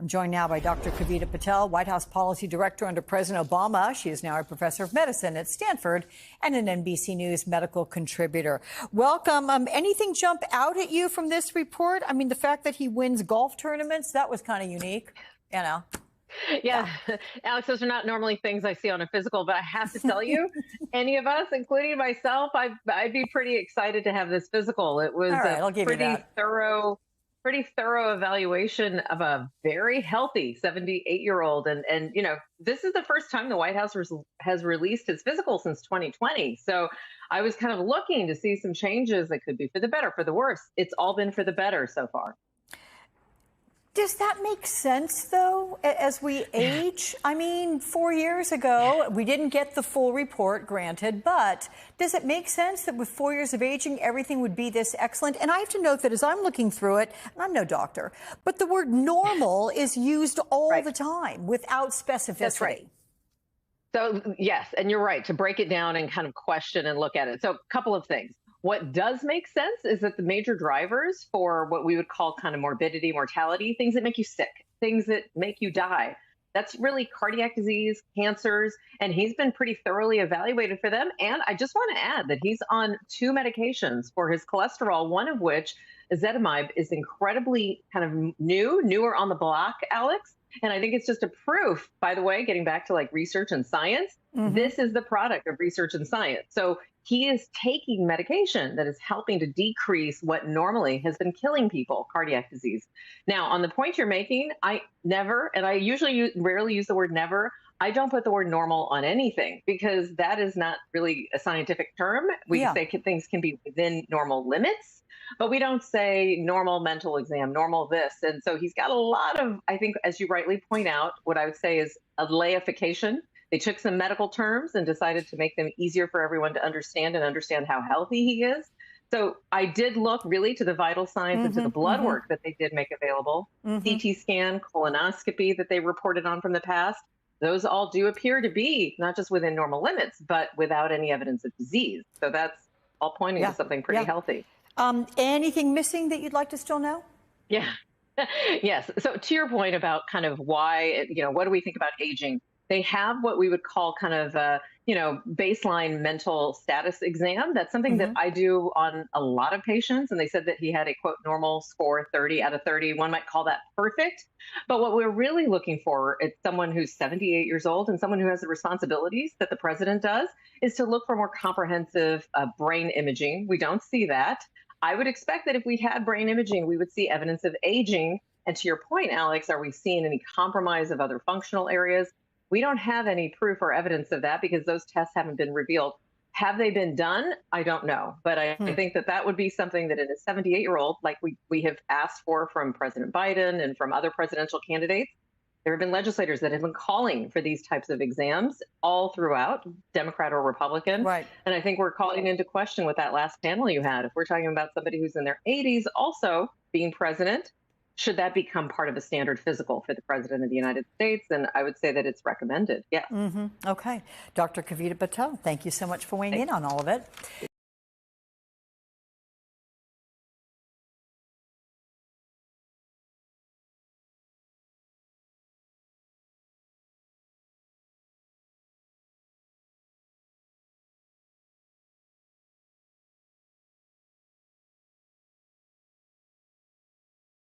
I'm joined now by Dr. Kavita Patel, White House Policy Director under President Obama. She is now a professor of medicine at Stanford and an NBC News medical contributor. Welcome. Anything jump out at you from this report? I mean, the fact that he wins golf tournaments, that was kind of unique, you know. Yeah, Alex, those are not normally things I see on a physical, but I have to tell you, any of us, including myself, I'd be pretty excited to have this physical. It was I'll give you that. Pretty thorough evaluation of a very healthy 78-year-old. And you know, this is the first time the White House has released its physical since 2020. So I was kind of looking to see some changes that could be for the better, for the worse. It's all been for the better so far. Does that make sense, though, as we age? I mean, 4 years ago, we didn't get the full report, granted, but does it make sense that with 4 years of aging, everything would be this excellent? And I have to note that as I'm looking through it, and I'm no doctor, but the word normal is used all the time without specificity. That's right. So, yes, and you're right, to break it down and kind of question and look at it. So a couple of things. What does make sense is that the major drivers for what we would call kind of morbidity, mortality, things that make you sick, things that make you die, that's really cardiac disease, cancers, and he's been pretty thoroughly evaluated for them. And I just want to add that he's on 2 medications for his cholesterol, one of which, ezetimibe, is incredibly kind of newer on the block, Alex. And I think it's just a proof, by the way, getting back to like research and science, this is the product of research and science. So he is taking medication that is helping to decrease what normally has been killing people, cardiac disease. Now, on the point you're making, I never, and I usually rarely use the word never, I don't put the word normal on anything because that is not really a scientific term. We say things can be within normal limits, but we don't say normal mental exam, normal this. And so he's got a lot of, I think, as you rightly point out, what I would say is a layification. They took some medical terms and decided to make them easier for everyone to understand and understand how healthy he is. So I did look really to the vital signs and to the blood work that they did make available, CT scan, colonoscopy that they reported on from the past. Those all do appear to be not just within normal limits, but without any evidence of disease. So that's all pointing to something pretty healthy. Anything missing that you'd like to still know? Yeah. Yes. So to your point about kind of why, you know, what do we think about aging? They have what we would call kind of baseline mental status exam. That's something that I do on a lot of patients. And they said that he had a, quote, normal score 30 out of 30. One might call that perfect. But what we're really looking for is someone who's 78 years old and someone who has the responsibilities that the president does is to look for more comprehensive brain imaging. We don't see that. I would expect that if we had brain imaging, we would see evidence of aging. And to your point, Alex, are we seeing any compromise of other functional areas? We don't have any proof or evidence of that because those tests haven't been revealed. Have they been done? I don't know. But I think that that would be something that in a 78-year-old, like we have asked for from President Biden and from other presidential candidates, there have been legislators that have been calling for these types of exams all throughout, Democrat or Republican. Right. And I think we're calling into question with that last panel you had. If we're talking about somebody who's in their 80s also being president, should that become part of a standard physical for the president of the United States? And I would say that it's recommended. Yes. Okay. Dr. Kavita Patel, thank you so much for weighing in on all of it.